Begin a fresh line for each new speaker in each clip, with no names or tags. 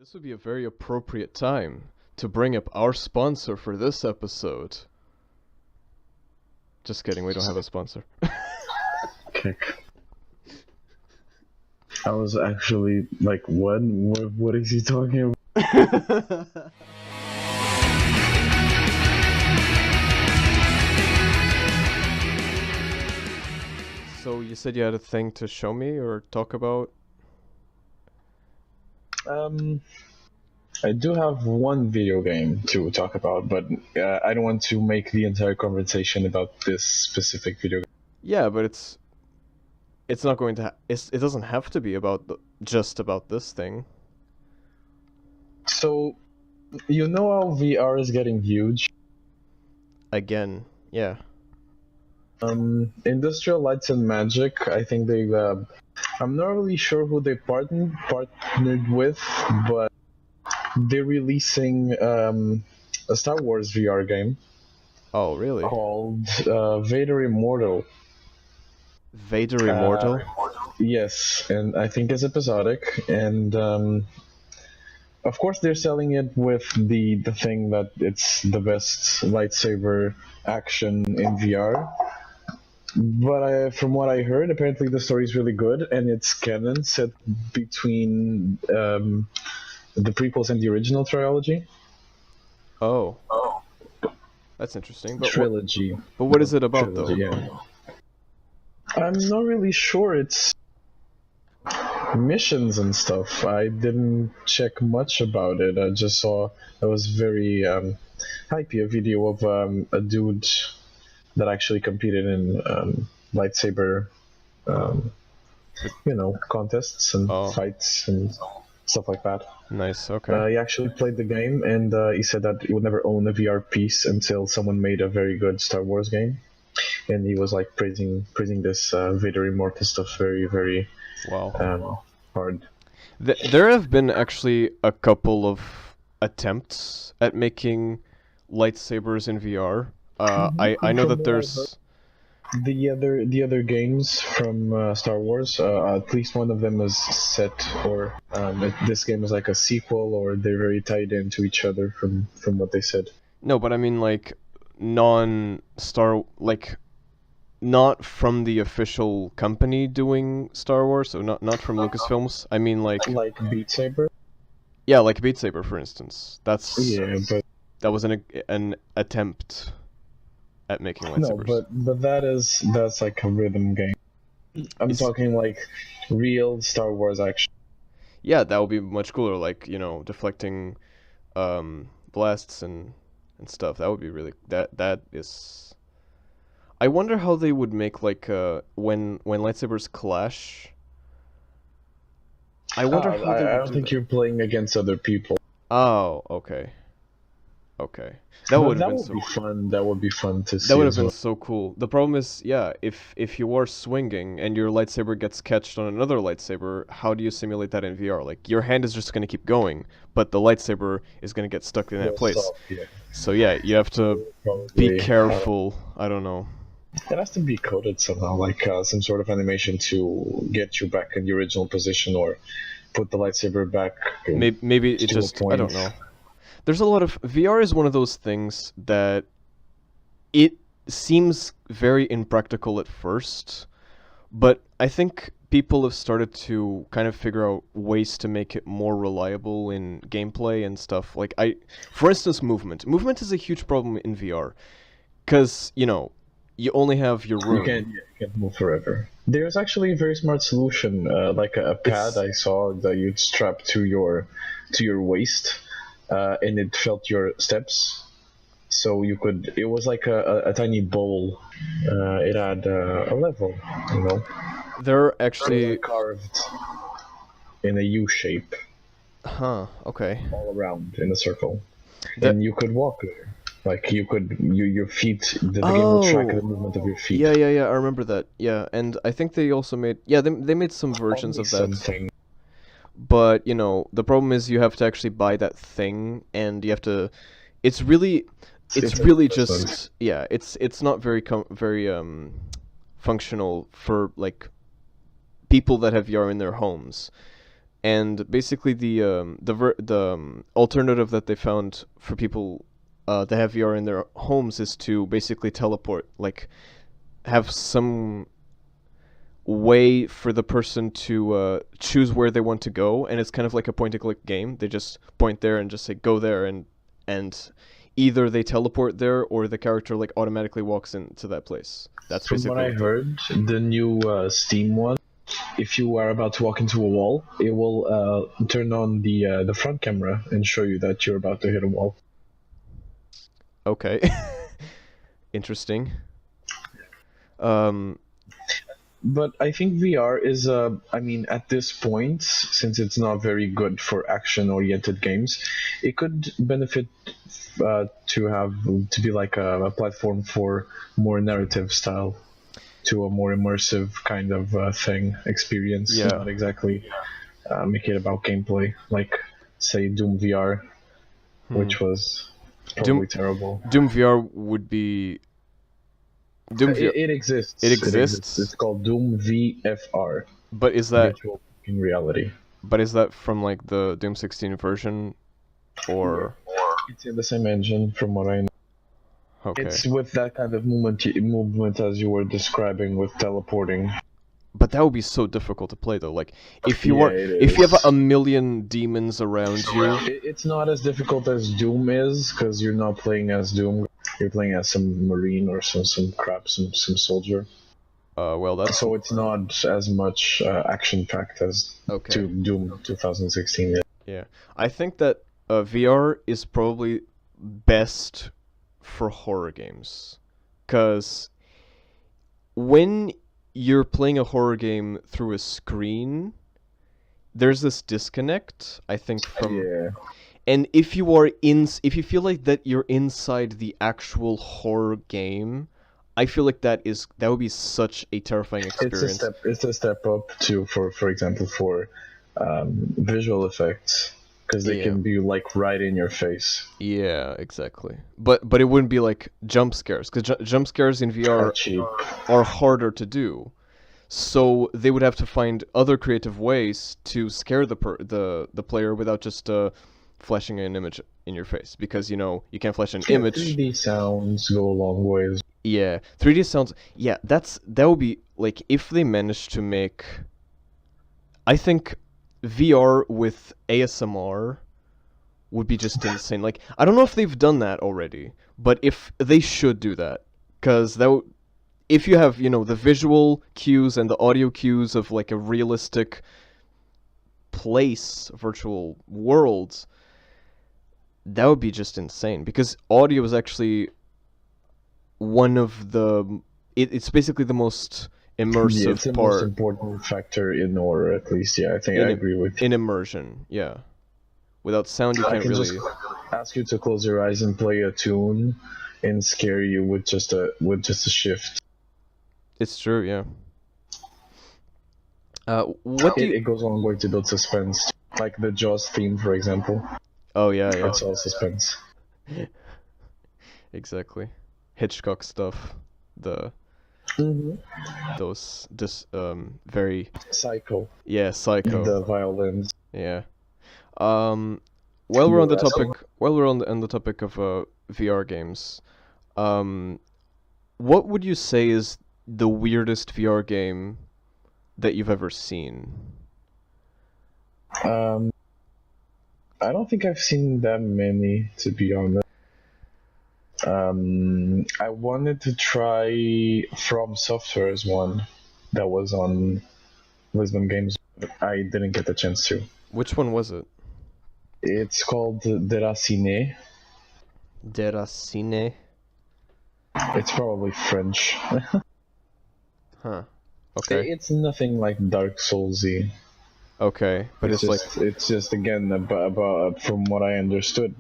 This would be a very appropriate time to bring up our sponsor for this episode. Just kidding, we don't have a sponsor.
Kick. I was actually like, what? What is he talking about?
So you said you had a thing to show me or talk about?
I do have one video game to talk about, but I don't want to make the entire conversation about this specific video game.
Yeah, but it's not going to it doesn't have to be about just about this thing.
So, you know how VR is getting huge?
Again, yeah.
Industrial Lights and Magic, I think they I'm not really sure who they partnered with, but they're releasing a Star Wars VR game
Oh, really?
called Vader Immortal.
Vader Immortal?
Yes, and I think it's episodic, and of course they're selling it with the thing that it's the best lightsaber action in VR. But from what I heard, apparently the story is really good, and it's canon, set between the prequels and the original trilogy.
Oh. That's interesting. But
Trilogy.
but what is it about
Trilogy,
though?
yeah. I'm not really sure. It's missions and stuff. I didn't check much about it. I just saw it was very hypey, a video of a dude that actually competed in lightsaber, contests and
Oh.
fights and stuff like that.
Nice, okay.
He actually played the game, and he said that he would never own a VR piece until someone made a very good Star Wars game. And he was like praising this Vader Immortal stuff very, very
Wow.
hard.
There have been actually a couple of attempts at making lightsabers in VR. I know that there's
The other games from Star Wars, at least one of them is set, or this game is like a sequel, or they're very tied into each other from what they said.
no, but I mean like not from the official company doing Star Wars, so not from Lucasfilms. I mean like
Beat Saber.
yeah, like Beat Saber for instance.
Yeah, but
That was an attempt at making
no,
lightsabers.
but that's like a rhythm game. I'm
It's-
talking like real Star Wars action.
Yeah, that would be much cooler, like, deflecting blasts and stuff. That would be really that is I wonder how they would make like when lightsabers clash. I wonder how they would
I don't
do
think
that.
you're playing against other people.
Oh, okay. Okay. That
But
would have
that
been
would
so
be fun. That would be fun to see.
That would have
as
been
well.
so cool. The problem is, yeah, if you are swinging and your lightsaber gets catched on another lightsaber, how do you simulate that in VR? Like your hand is just going to keep going, but the lightsaber is going to get stuck in that place.
Yeah,
So yeah, you have to
probably,
be careful. I don't know.
It has to be coded somehow, like some sort of animation to get you back in the original position, or put the lightsaber back.
Maybe it
to a
just I don't
point.
know. There's a lot of VR is one of those things that it seems very impractical at first, but I think people have started to kind of figure out ways to make it more reliable in gameplay and stuff. Like for instance, movement. Movement is a huge problem in VR because you only have your room.
You can't move forever. There's actually a very smart solution, like a pad I saw that you'd strap to your waist, and it felt your steps. So you could. It was like a tiny bowl. It had a level,
They're actually,
carved in a U shape
okay.
all around in a circle,
That-
and you could walk there. Like your feet. The game will track the
Oh.
movement of your feet.
Yeah, I remember that. Yeah, and I think they also made they made some versions of that.
Something.
But, the problem is you have to actually buy that thing and you have to it's really
It's a
really
investment.
just yeah, it's not very functional for like people that have VR in their homes. and basically the alternative that they found for people that have VR in their homes is to basically teleport, like have some way for the person to choose where they want to go, and it's kind of like a point and click game. They just point there and just say go there, and either they teleport there or the character like automatically walks into that place. That's
From
basically
what I heard, the new Steam one, if you are about to walk into a wall, it will turn on the front camera and show you that you're about to hit a wall.
Okay. Interesting. Um,
But I think VR is, I mean, at this point, since it's not very good for action-oriented games, it could benefit to be like a platform for more narrative style, to a more immersive kind of thing, experience.
Yeah.
Not exactly make it about gameplay, like say Doom VR, which was probably terrible.
Doom VR would be. Doom VR,
It exists.
It exists?
It's called Doom VFR.
but is that
Virtual in reality.
from like the Doom 16 version, or
It's in the same engine, from what I know.
okay?
It's with that kind of movement as you were describing with teleporting.
But that would be so difficult to play though. Like if you
Yeah,
are
it
if you have
is.
a million demons around you.
It's not as difficult as Doom is, because you're not playing as Doom. You're playing as some marine or some crap, some soldier.
Well, that's
So it's not as much action packed as
okay.
to Doom 2016.
Yeah, I think that VR is probably best for horror games, because when you're playing a horror game through a screen, there's this disconnect, I think, from.
Yeah.
And if you feel like that you're inside the actual horror game, I feel like that would be such a terrifying experience.
It's a step up to for example for visual effects, because they
Yeah.
can be like right in your face.
Yeah, exactly. But it wouldn't be like jump scares, because jump scares in VR
Cheap.
are harder to do. So they would have to find other creative ways to scare the player without just flashing an image in your face, because you can't flash an image.
3D sounds go a long ways.
Yeah, 3D sounds. Yeah, that would be like if they managed to make. I think VR with ASMR would be just insane. Like I don't know if they've done that already, but if they should do that, because if you have the visual cues and the audio cues of like a realistic place, virtual world, that would be just insane, because audio is actually one of the it's basically the most immersive
It's the
part
most important factor in horror, at least. Yeah, I think I agree with you.
in immersion. Yeah, without sound you
I
can't
can
really.
just ask you to close your eyes and play a tune and scare you with just a shift.
It's true. Yeah. What do you?
It goes a long way to build suspense, like the Jaws theme, for example.
Oh yeah, yeah.
It's all suspense.
Exactly. Hitchcock stuff. Those very
Psycho.
Psycho.
The violins.
Yeah. While we're on the topic of VR games, what would you say is the weirdest VR game that you've ever seen?
I don't think I've seen that many, to be honest. I wanted to try From Software's one that was on Lisbon Games, but I didn't get the chance to.
Which one was it?
It's called Deracine.
Deracine.
It's probably French.
Huh. Okay.
It's nothing like Dark Soulsy.
Okay, but it's like
it's just again about from what I understood,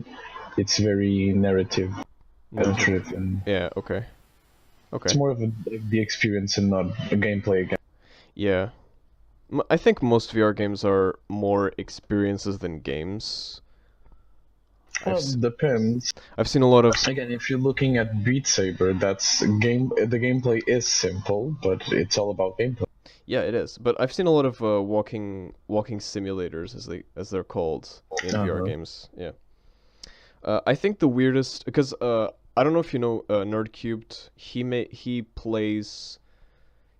it's very narrative driven.
Yeah. Okay.
It's more of the experience and not a gameplay again.
Yeah. I think most VR games are more experiences than games.
Depends.
I've seen a lot of.
Again, if you're looking at Beat Saber, the gameplay is simple, but it's all about gameplay.
Yeah, it is. But I've seen a lot of walking simulators as they're called in VR
Uh-huh.
games. Yeah. I think the weirdest because I don't know if you know Nerdcubed.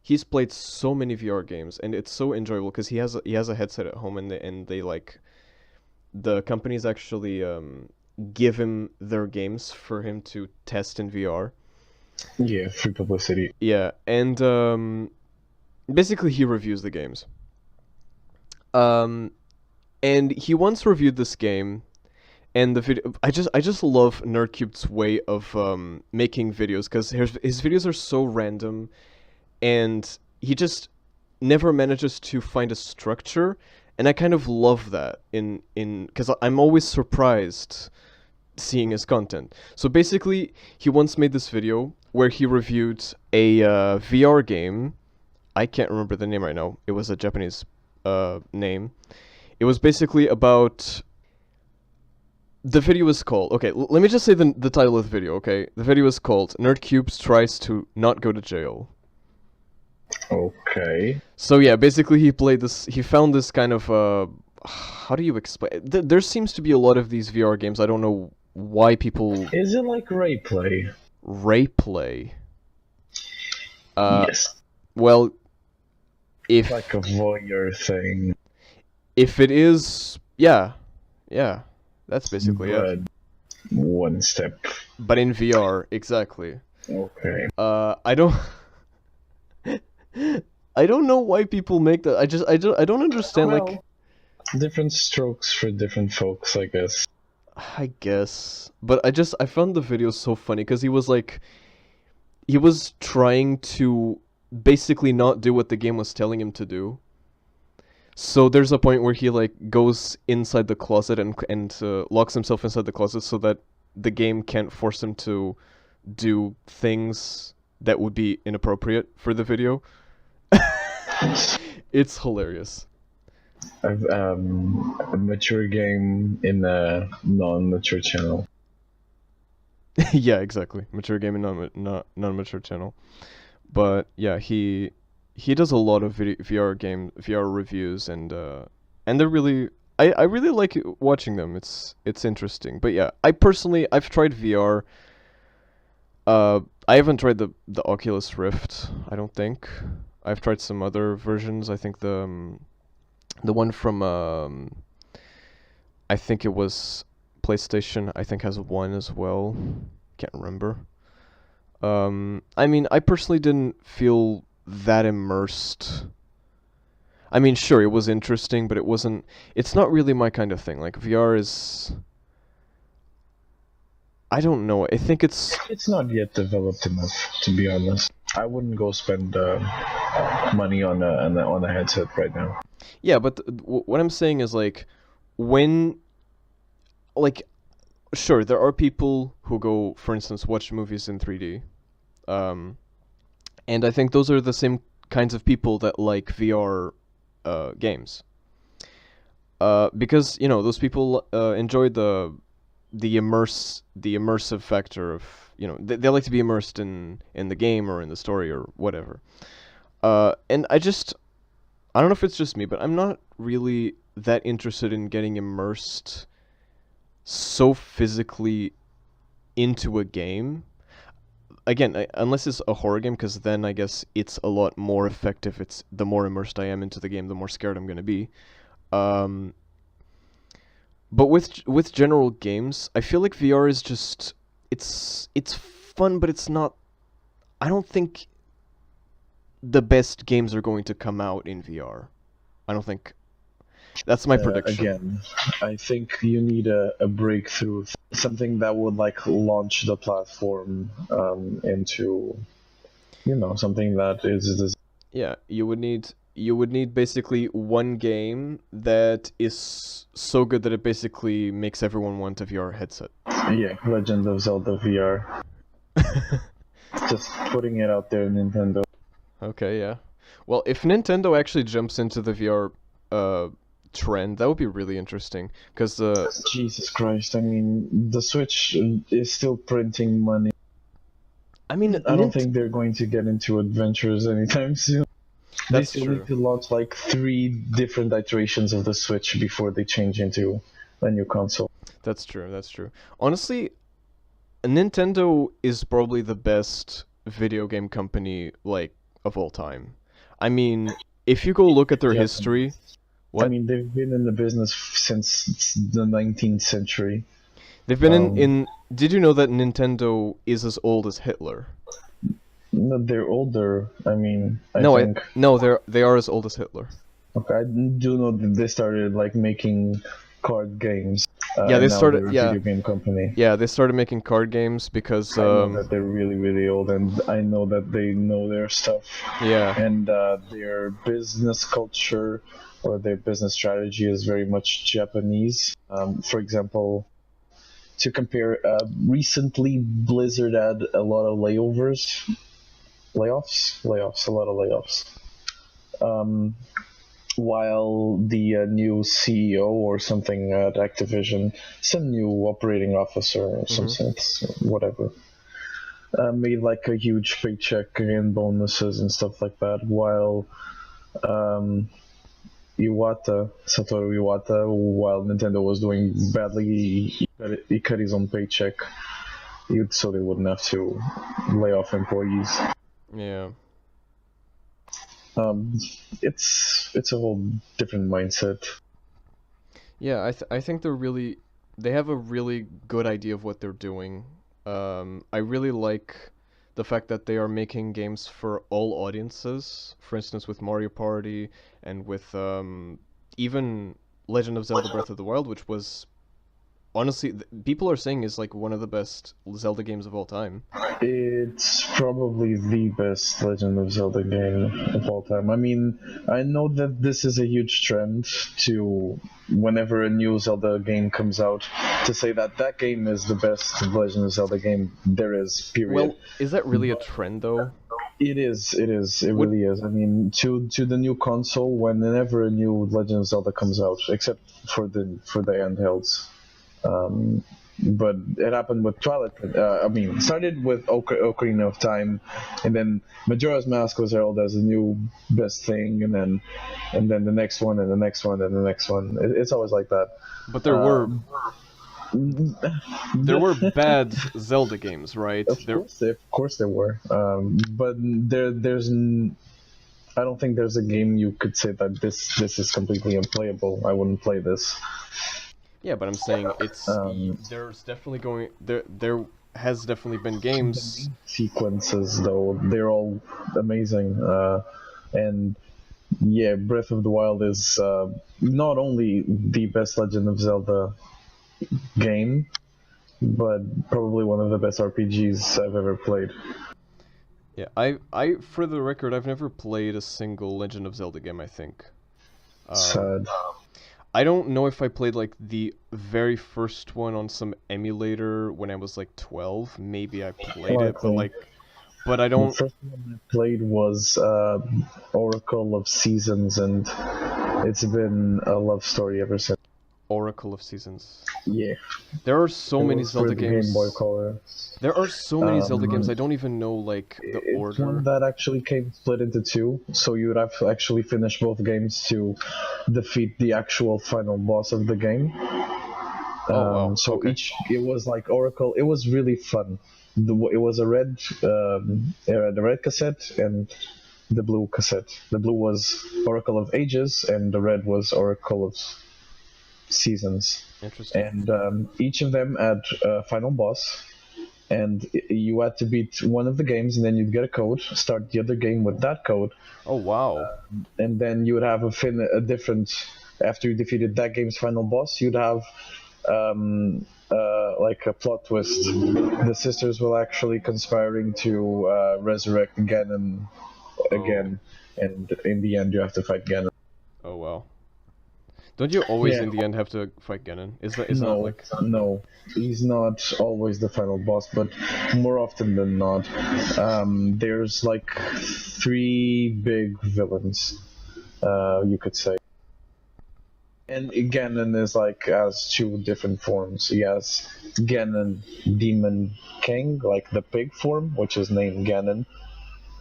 He's played so many VR games and it's so enjoyable because he has a headset at home and they like the companies actually give him their games for him to test in VR.
Yeah, free publicity.
Yeah, and basically he reviews the games. Um, and he once reviewed this game, and the video. I just love Nerdcube's way of making videos because his videos are so random, and he just never manages to find a structure, and I kind of love that in because I'm always surprised seeing his content. So basically, he once made this video where he reviewed a VR game. I can't remember the name right now. It was a Japanese name. It was basically about. The video is called. Okay, let me just say the title of the video. Okay, the video is called "Nerdcubes tries to not go to jail."
Okay.
So yeah, basically he played this. He found this kind of how do you explain? There seems to be a lot of these VR games. I don't know why people
Is it like Ray Play?
ray play.
Yes.
Well, if
Like a voyeur thing.
if it is, yeah, yeah, that's basically
But
it.
one step.
But in VR, exactly.
Okay.
I don't. I don't know why people make that. I don't understand. Like,
Different strokes for different folks, I guess.
I guess, but I found the video so funny because he was trying to basically not do what the game was telling him to do. So there's a point where he like goes inside the closet and locks himself inside the closet so that the game can't force him to do things that would be inappropriate for the video. It's hilarious.
A mature game in a non-mature channel.
Yeah, exactly. Mature game and non-mature channel. But yeah, he does a lot of VR reviews and they're really I really like watching them. It's interesting. But yeah, I've tried VR. I haven't tried the Oculus Rift, I don't think. I've tried some other versions. I think the one from I think it was PlayStation, I think has one as well. Can't remember. I mean, I personally didn't feel that immersed. I mean, sure, it was interesting, but it wasn't. It's not really my kind of thing. Like VR is. I don't know. I think it's.
It's not yet developed enough, to be honest. I wouldn't go spend money on a headset right now.
Yeah, but what I'm saying is like, when, like, sure, there are people who go, for instance, watch movies in 3D. Um, and I think those are the same kinds of people that like VR games. Because those people enjoy the immersive factor of they like to be immersed in the game or in the story or whatever. And I don't know if it's just me, but I'm not really that interested in getting immersed so physically into a game. Again, unless it's a horror game, because then I guess it's a lot more effective. It's the more immersed I am into the game, the more scared I'm gonna be. Um, but with general games, I feel like VR is just it's fun, but it's not. I don't think the best games are going to come out in VR. I don't think. That's my prediction.
Again, I think you need a breakthrough, something that would like launch the platform into, something that is.
Yeah, you would need basically one game that is so good that it basically makes everyone want a VR headset.
Yeah, Legend of Zelda VR. Just putting it out there, Nintendo.
Okay, yeah. Well, if Nintendo actually jumps into the VR trend, that would be really interesting. Because
Jesus Christ, I mean, the Switch is still printing money.
I mean,
I don't think they're going to get into adventures anytime soon. They
That's
still
true.
need to launch like 3 different iterations of the Switch before they change into a new console.
That's true. That's true. Honestly, Nintendo is probably the best video game company like of all time. I mean, if you go look at their
Yeah.
history,
I
what
mean, they've been in the business since the 19th century.
they've been
Um,
in. Did you know that Nintendo is as old as Hitler?
No, they're older. I mean,
No,
think.
no, they are as old as Hitler.
Okay, I do know that they started like making card games,
Yeah, they
and now
started.
they're a
Yeah,
video game company.
yeah, they started making card games because
I know that they're really, really old, and I know that they know their stuff.
yeah,
And their business culture or their business strategy is very much Japanese. For example, to compare, recently Blizzard had a lot of layoffs, a lot of layoffs. Um, while the new CEO or something at Activision, some new operating officer or some sense, whatever, made like a huge paycheck and bonuses and stuff like that, while Satoru Iwata, while Nintendo was doing badly, he cut his own paycheck so they wouldn't have to lay off employees.
yeah.
It's a whole different mindset.
Yeah, I think they have a really good idea of what they're doing. I really like the fact that they are making games for all audiences. For instance, with Mario Party and with even Legend of Zelda Breath of the Wild, which was honestly people are saying is like one of the best Zelda games of all time.
It's probably the best Legend of Zelda game of all time. I mean, I know that this is a huge trend to, whenever a new Zelda game comes out, to say that that game is the best Legend of Zelda game there is, period.
Well, is that really a trend though?
It is, it really is. I mean, to the new console, whenever a new Legend of Zelda comes out, except for the handhelds. But it happened with Twilight. It started with Ocarina of Time, and then Majora's Mask was heralded as a new best thing, and then the next one, and the next one, and the next one. It's always like that.
But there were bad Zelda games, right?
Of course there were. But I don't think there's a game you could say that this is completely unplayable. I wouldn't play this.
Yeah, but I'm saying there's definitely there has definitely been games.
Sequences though, they're all amazing. And yeah, Breath of the Wild is not only the best Legend of Zelda game, but probably one of the best RPGs I've ever played.
Yeah, I for the record, I've never played a single Legend of Zelda game, I think.
Sad.
I don't know if I played like the very first one on some emulator when I was like 12. Maybe I played it, but I don't.
The first one I played was Oracle of Seasons, and it's been a love story ever since.
Oracle of Seasons.
Yeah.
There are so many Zelda games.
Game Boy Color.
There are so many Zelda games. I don't even know like the order.
It's one that actually came split into two, so you would have to actually finish both games to defeat the actual final boss of the game.
Wow.
So
okay.
it was like Oracle. It was really fun. It was the red cassette and the blue cassette. The blue was Oracle of Ages, and the red was Oracle of Seasons.
Interesting.
And each of them had a final boss, and you had to beat one of the games, and then you'd get a code, start the other game with that code.
Oh wow.
And then you would have a different, after you defeated that game's final boss, you'd have like a plot twist. The sisters were actually conspiring to resurrect Ganon again, and in the end you have to fight Ganon.
Oh wow. Don't you always in the end have to fight Ganon?
No, he's not always the final boss, but more often than not, there's like 3 big villains, you could say. And Ganon is has 2 different forms. He has Ganon Demon King, like the pig form, which is named Ganon,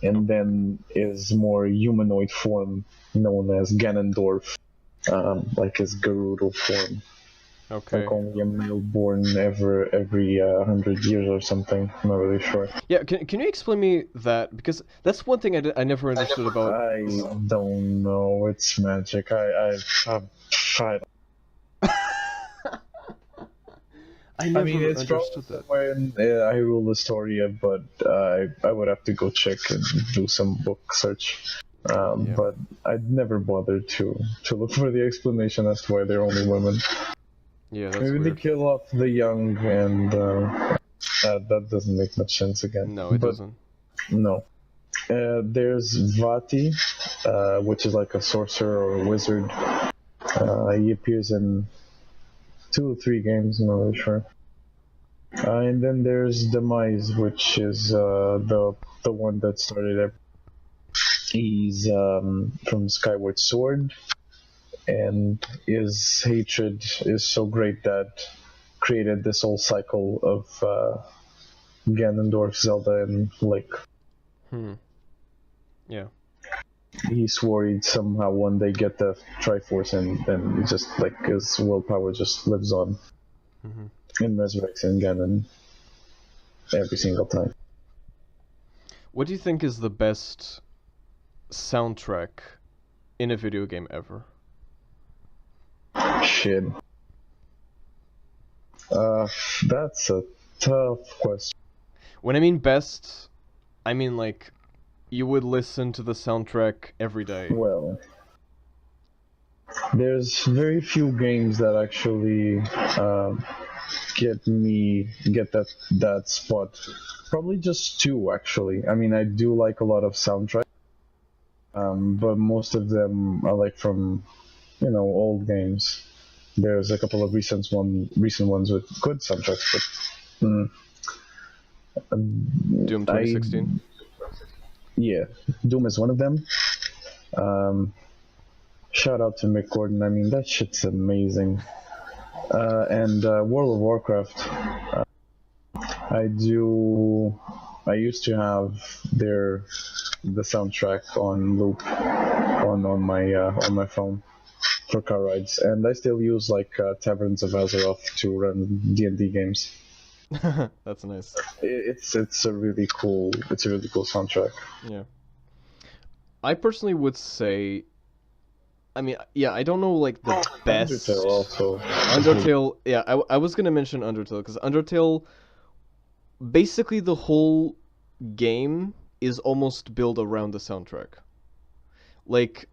and then his more humanoid form known as Ganondorf, like his Gerudo form.
Okay.
Like only a male born every 100 years or something. I'm not really sure.
Yeah, can you explain me that? Because that's one thing I never understood about.
I don't know. It's magic. I
I
I
never
mean, it's probably
understood that.
somewhere in Hyrule Historia, but I would have to go check and do some book search.
Yeah.
But I'd never bothered to look for the explanation as to why they're only women.
Yeah, that's
Maybe they
weird.
kill off the young, and that doesn't make much sense again.
No, it
But
doesn't.
no. There's Vati, which is like a sorcerer or a wizard. He appears in 2 or 3 games, I'm not really sure. And then there's Demise, which is the one that started it. He's from Skyward Sword, and his hatred is so great that created this whole cycle of Ganondorf, Zelda, and Link.
Yeah.
He swore he'd somehow one day get the Triforce, and then just like his willpower just lives on and resurrects in Ganon every single time.
What do you think is the best soundtrack in a video game ever?
Shit. That's a tough question.
When I mean best, I mean like you would listen to the soundtrack every day.
Well, there's very few games that actually get that spot. Probably just 2 actually. I mean, I do like a lot of soundtrack, but most of them are like from old games. There's a couple of recent ones with good soundtracks, but
Doom 2016.
Yeah, Doom is one of them. Shout out to Mick Gordon. I mean, that shit's amazing. And World of Warcraft. I used to have the soundtrack on loop on my phone for car rides, and I still use like Taverns of Azeroth to run D&D games.
That's nice.
It's a really cool soundtrack.
Yeah. I personally would say, I mean, yeah, I don't know like the best.
Undertale also.
Undertale, yeah, I was gonna mention Undertale because Undertale, basically the whole game is almost built around the soundtrack. Like,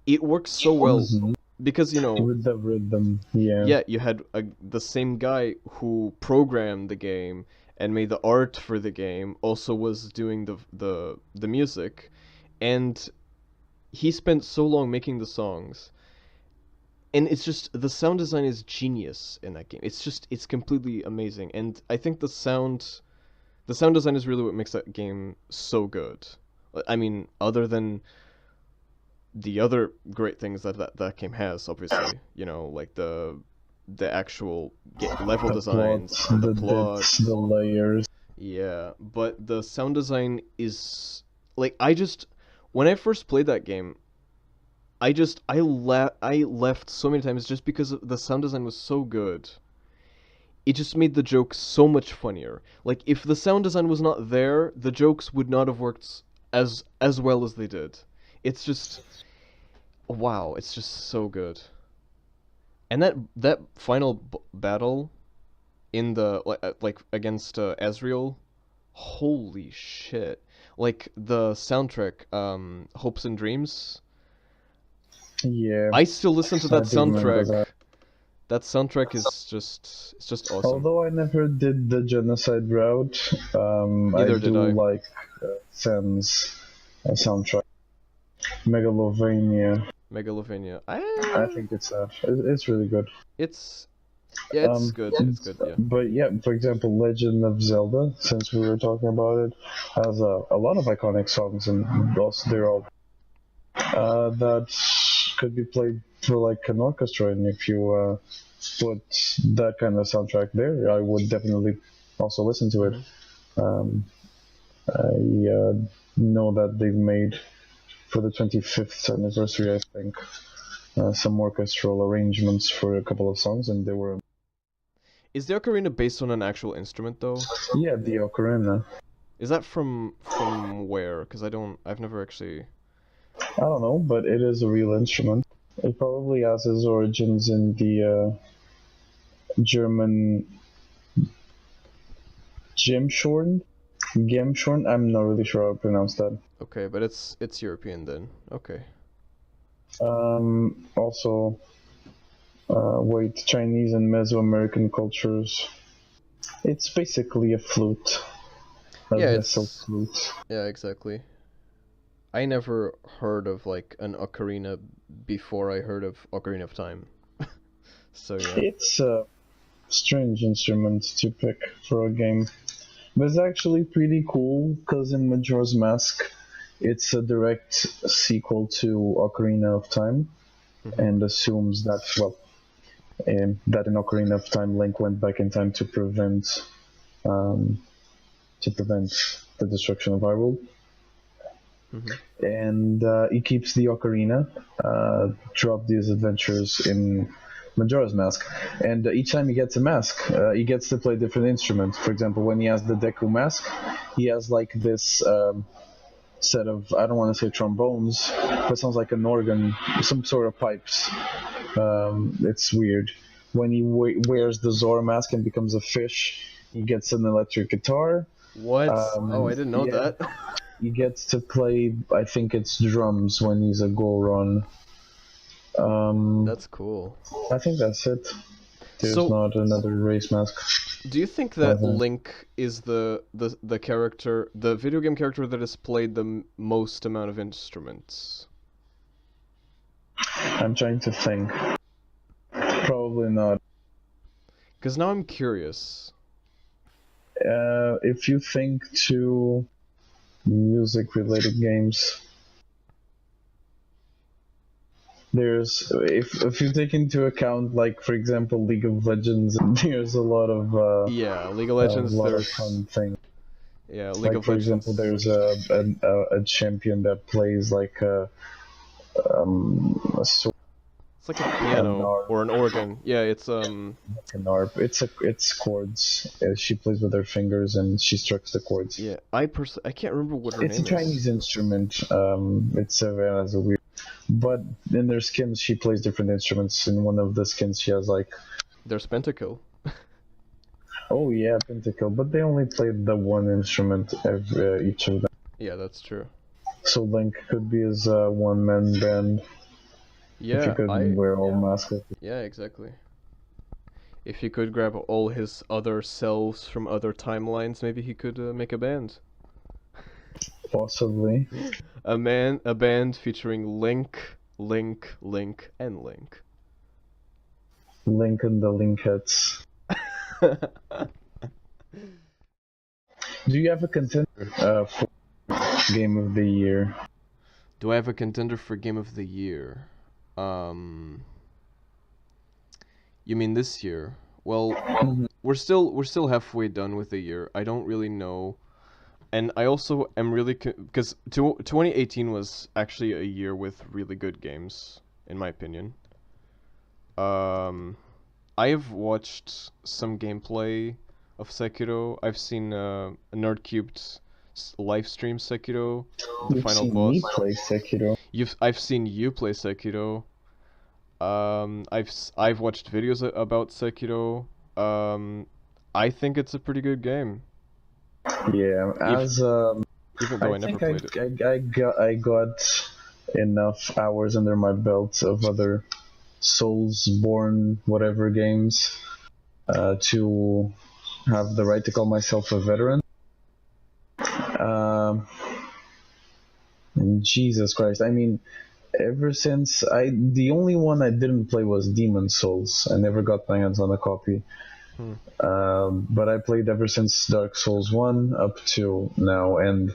it works so well because
with the rhythm,
yeah, you had the same guy who programmed the game and made the art for the game also was doing the music, and he spent so long making the songs, and it's just the sound design is genius in that game. It's completely amazing, and I think the sound design is really what makes that game so good. I mean, other than the other great things that game has, obviously, like the actual level designs, the plot,
bits, the layers.
yeah, but the sound design is like when I first played that game, I left so many times just because the sound design was so good. It just made the jokes so much funnier. Like if the sound design was not there, the jokes would not have worked as well as they did. It's just wow, it's just so good. And that final battle in the like against Ezreal, holy shit. Like the soundtrack Hopes and Dreams.
Yeah.
I still listen to that
I do remember
soundtrack. That soundtrack is just awesome.
Although I never did the genocide route,
Neither
I
did
do
I.
like Sam's soundtrack. Megalovania. I think it's really good.
It's good. It's good, yeah.
But yeah, for example, Legend of Zelda, since we were talking about it, has a lot of iconic songs, and also they're all that could be played for like an orchestra. And if you put that kind of soundtrack there, I would definitely also listen to it. I know that they've made for the 25th anniversary, I think, some orchestral arrangements for a couple of songs, and they were.
Is the ocarina based on an actual instrument though?
Yeah, the ocarina.
Is that from where? Because I've never actually.
I don't know, but it is a real instrument. It probably has its origins in the German Gemshorn. Gemshorn. I'm not really sure how to pronounce that.
Okay, but it's European then. Okay.
Also, wait, Chinese and Mesoamerican cultures. It's basically a flute. A
Yeah,
vessel
it's
flute.
yeah, exactly. I never heard of like an ocarina before I heard of Ocarina of Time. So yeah.
It's a strange instrument to pick for a game. But it's actually pretty cool because in Majora's Mask, it's a direct sequel to Ocarina of Time, and assumes that that in Ocarina of Time, Link went back in time to prevent the destruction of Hyrule. And he keeps the ocarina throughout these adventures in Majora's Mask. And each time he gets a mask, he gets to play a different instrument. For example, when he has the Deku mask, he has like this set of, I don't want to say trombones, but it sounds like an organ, some sort of pipes. It's weird. When he wears the Zora mask and becomes a fish, he gets an electric guitar.
What? Oh, I didn't know that.
He gets to play, I think it's drums when he's a Goron.
That's cool.
I think that's it. There's
So-
not another race mask.
Do you think that
Mhm.
Link is the character, the video game character that has played the most amount of instruments?
I'm trying to think. Probably not.
Because now I'm curious.
If you think to music-related games, there's if you take into account, like for example, League of Legends, there's a lot of
Yeah, League of Legends.
a lot of
There's
fun things.
yeah, League
Like
of
for
Legends.
example, there's a champion that plays like a sword,
It's like a piano
harp.
or an organ. Yeah, it's
an harp. It's chords. She plays with her fingers and she strikes the chords.
yeah. I can't remember what her
It's a
name
Chinese
is.
instrument. It's as a weird. But in their skins, she plays different instruments. In one of the skins, she has like,
There's Pentakill.
oh yeah, pentacle. But they only played the one instrument each of them.
Yeah, that's true.
So Link could be his one-man band if he
Yeah,
could wear all masks.
yeah, exactly. If he could grab all his other selves from other timelines, maybe he could make a band.
Possibly.
A band featuring Link, and Link.
Link and the Linkettes. Do you have a contender for Game of the Year?
Do I have a contender for Game of the Year? You mean this year? Well, we're still halfway done with the year. I don't really know. And I also am really because 2018 was actually a year with really good games, in my opinion. I have watched some gameplay of Sekiro. I've seen Nerdcubed live stream Sekiro, the
You've
final
seen
boss.
me play Sekiro.
I've seen you play Sekiro. I've watched videos about Sekiro. I think it's a pretty good game,
Yeah, as
even though I never
think
played it.
I got enough hours under my belt of other Soulsborne whatever games to have the right to call myself a veteran. And Jesus Christ, I mean, ever since the only one I didn't play was Demon Souls. I never got my hands on a copy. But I played ever since Dark Souls 1 up to now, and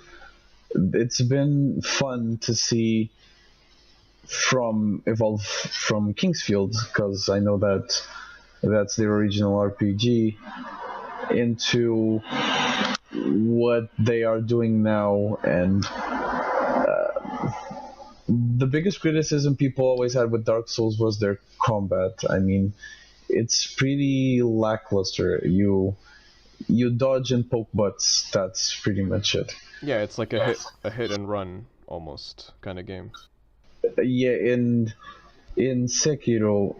it's been fun to see evolve from Kingsfield, because I know that that's the original RPG, into what they are doing now, and the biggest criticism people always had with Dark Souls was their combat. I mean, it's pretty lackluster. You dodge and poke butts. That's pretty much it.
Yeah, it's like a hit and run almost kind of game.
Yeah, in Sekiro,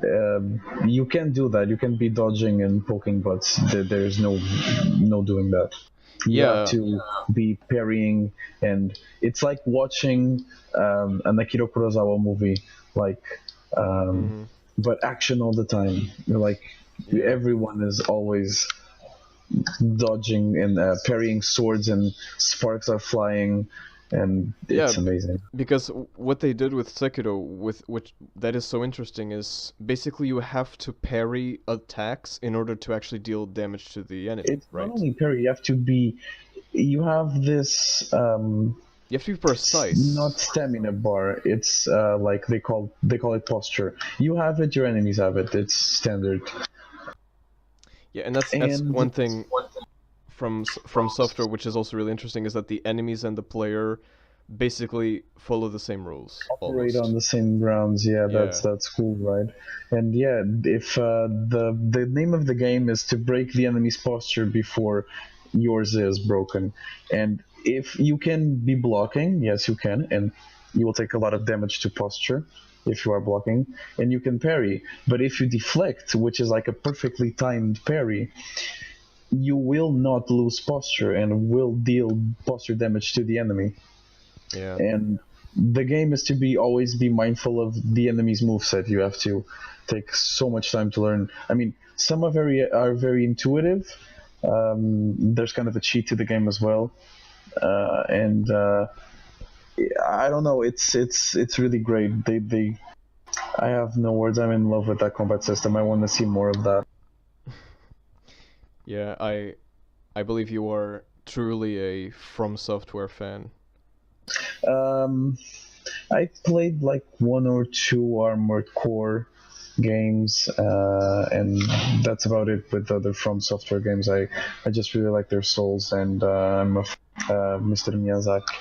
you can do that. You can be dodging and poking butts. There's no doing that. You
Yeah.
have to be parrying, and it's like watching an Akira Kurosawa movie, like, but action all the time. Like everyone is always dodging and parrying swords, and sparks are flying, and it's
Yeah.
amazing.
Because what they did with Sekiro, with which that is so interesting, is basically you have to parry attacks in order to actually deal damage to the enemy,
It's
right?
not only parry. You have this
You have to be precise.
not stamina bar. It's like they call it posture. You have it. Your enemies have it. It's standard.
Yeah, and that's
And-
one thing from software, which is also really interesting, is that the enemies and the player basically follow the same rules.
Operate
Almost.
on the same grounds. Yeah, that's cool, right? And yeah, if the name of the game is to break the enemy's posture before yours is broken, and if you can be blocking, yes, you can, and you will take a lot of damage to posture if you are blocking, and you can parry. But if you deflect, which is like a perfectly timed parry, you will not lose posture and will deal posture damage to the enemy.
Yeah.
And the game is to always be mindful of the enemy's moveset. You have to take so much time to learn. I mean, some are very intuitive. There's kind of a cheat to the game as well, and I don't know. It's really great. I have no words. I'm in love with that combat system. I want to see more of that.
Yeah, I believe you are truly a From Software fan.
I played like one or two Armored Core games, and that's about it with other From Software games. I just really like their Souls, and I'm a Mr. Miyazaki.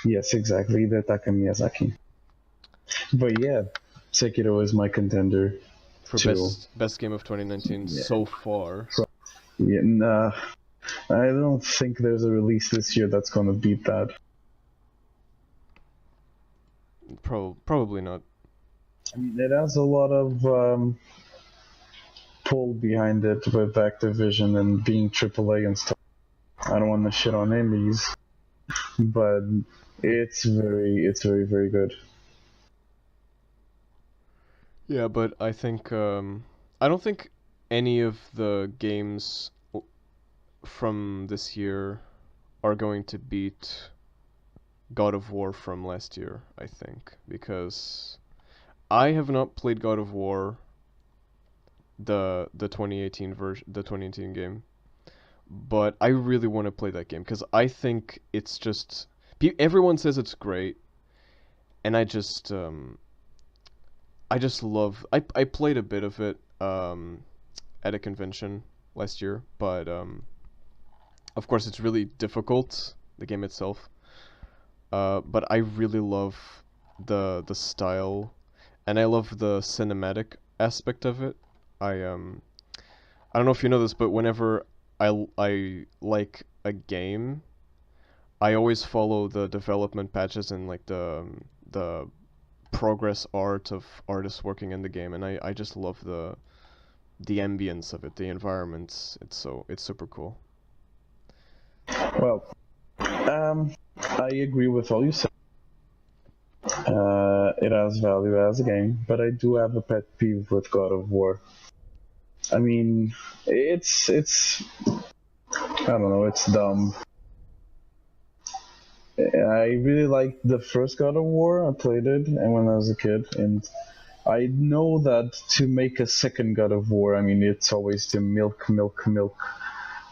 Yes, exactly, Hidetaka Miyazaki. But yeah, Sekiro is my contender.
For
Two.
best game of 2019 so far.
Yeah, nah, I don't think there's a release this year that's gonna beat that.
Probably not.
I mean, it has a lot of pull behind it with Activision and being AAA and stuff. I don't want to shit on indies, but it's very, very good.
Yeah, but I think I don't think any of the games from this year are going to beat God of War from last year, I think, because I have not played God of War, the 2018 version, the 2018 game, but I really want to play that game because I think it's just everyone says it's great, and I just love. I played a bit of it at a convention last year, but of course it's really difficult, the game itself. But I really love the style, and I love the cinematic aspect of it. I don't know if you know this, but whenever I like a game, I always follow the development patches and like the progress art of artists working in the game, and I just love the ambience of it, the environments. It's super cool.
Well, I agree with all you said. It has value as a game, but I do have a pet peeve with God of War. I mean, it's I don't know, it's dumb. I really liked the first God of War. I played it, and when I was a kid, and I know that to make a second God of War, I mean, it's always to milk,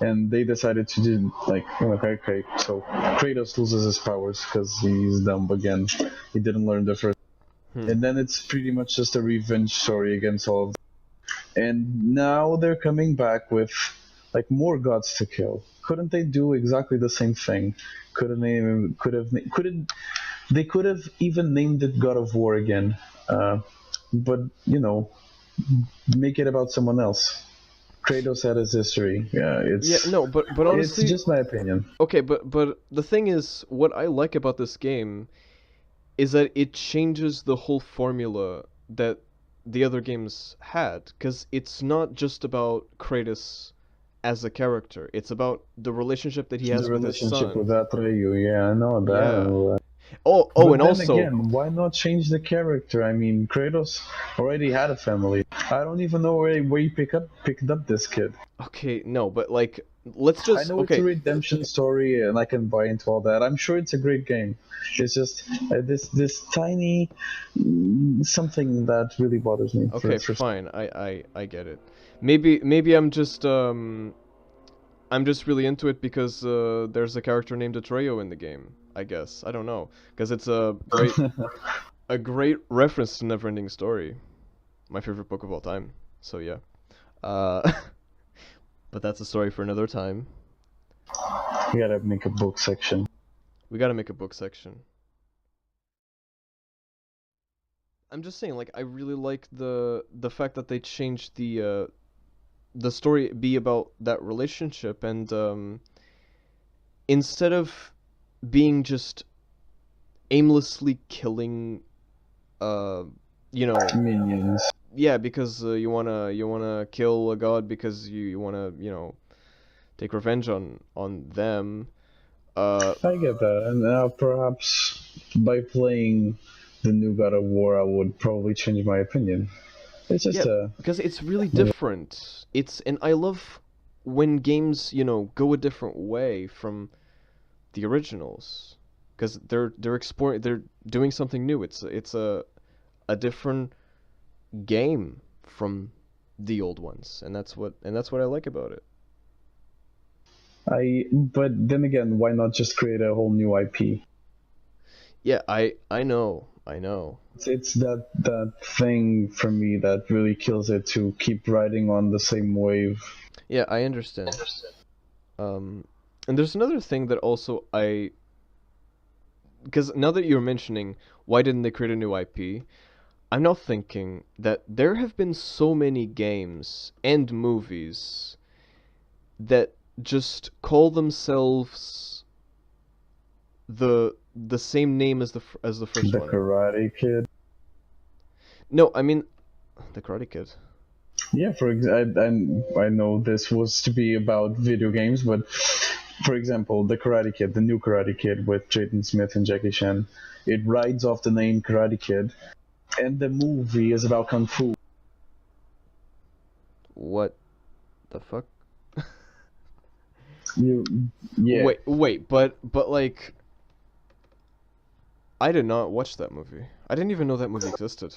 and they decided to do like, okay, so Kratos loses his powers because he's dumb again. He didn't learn the first, and then it's pretty much just a revenge story against all of them. And now they're coming back with like more gods to kill. Couldn't they do exactly the same thing? Couldn't they? Couldn't they could have even named it God of War again? But make it about someone else. Kratos had his history. Yeah,
Yeah, no, but
it's
honestly,
just my opinion.
okay, but the thing is, what I like about this game is that it changes the whole formula that the other games had, because it's not just about Kratos as a character. It's about the relationship that he has
The
with his
relationship with
son.
Atreyu, yeah, I know
Yeah.
that.
Oh,
But
and
then
also,
again, why not change the character? I mean, Kratos already had a family. I don't even know where you picked up this kid.
okay, no, but like, let's
I
just,
know it's a
okay,
redemption story, and I can buy into all that. I'm sure it's a great game. It's just this tiny something that really bothers me.
okay,
For
fine, I get it. Maybe I'm just really into it because there's a character named Atreyu in the game, I guess. I don't know, because it's a great reference to Neverending Story, my favorite book of all time. So yeah. Uh, but that's a story for another time.
We gotta make a book section.
We gotta make a book section. I'm just saying, like, I really like the fact that they changed the story be about that relationship, and instead of being just aimlessly killing, uh, you know,
Minions.
yeah, because you wanna kill a god because you wanna take revenge on them.
I get that, and perhaps by playing the new God of War, I would probably change my opinion. It's
Yeah,
just a
because it's really different. And I love when games, go a different way from the originals, because they're exploring, they're doing something new. It's a different game from the old ones, and that's what I like about it.
But then again, why not just create a whole new IP?
Yeah, I know.
It's that thing for me that really kills it to keep riding on the same wave.
Yeah, I understand. Um, and there's another thing that also because now that you're mentioning why didn't they create a new IP, I'm now thinking that there have been so many games and movies that just call themselves the same name as the first
The
one.
Karate Kid.
No, I mean the Karate Kid.
Yeah, I know this was to be about video games, but for example, the Karate Kid, the new Karate Kid with Jaden Smith and Jackie Chan, it rides off the name Karate Kid, and the movie is about kung fu.
What the fuck?
Yeah.
Wait, but like I did not watch that movie. I didn't even know that movie existed.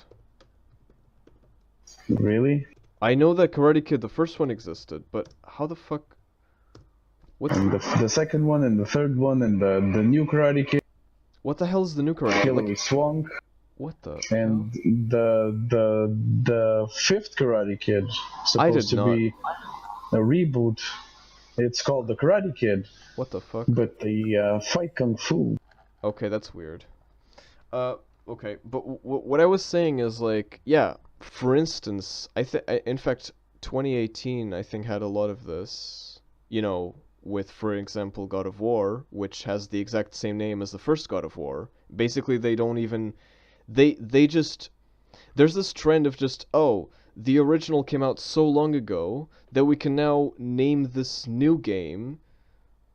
Really?
I know that Karate Kid, the first one, existed, but how the fuck? What's
And the second one, and the third one, and the new Karate Kid,
what the hell is the new Karate Kid?
Hilary
Like,
Swank,
what the
and
hell?
the fifth Karate Kid supposed
did
to
not.
be a reboot. It's called the Karate Kid,
What the fuck?
but they fight kung fu.
Okay, that's weird. Okay, but what I was saying is like, yeah, for instance, in fact, 2018 I think had a lot of this, with, for example, God of War, which has the exact same name as the first God of War. Basically, they don't even they just there's this trend of just, oh, the original came out so long ago that we can now name this new game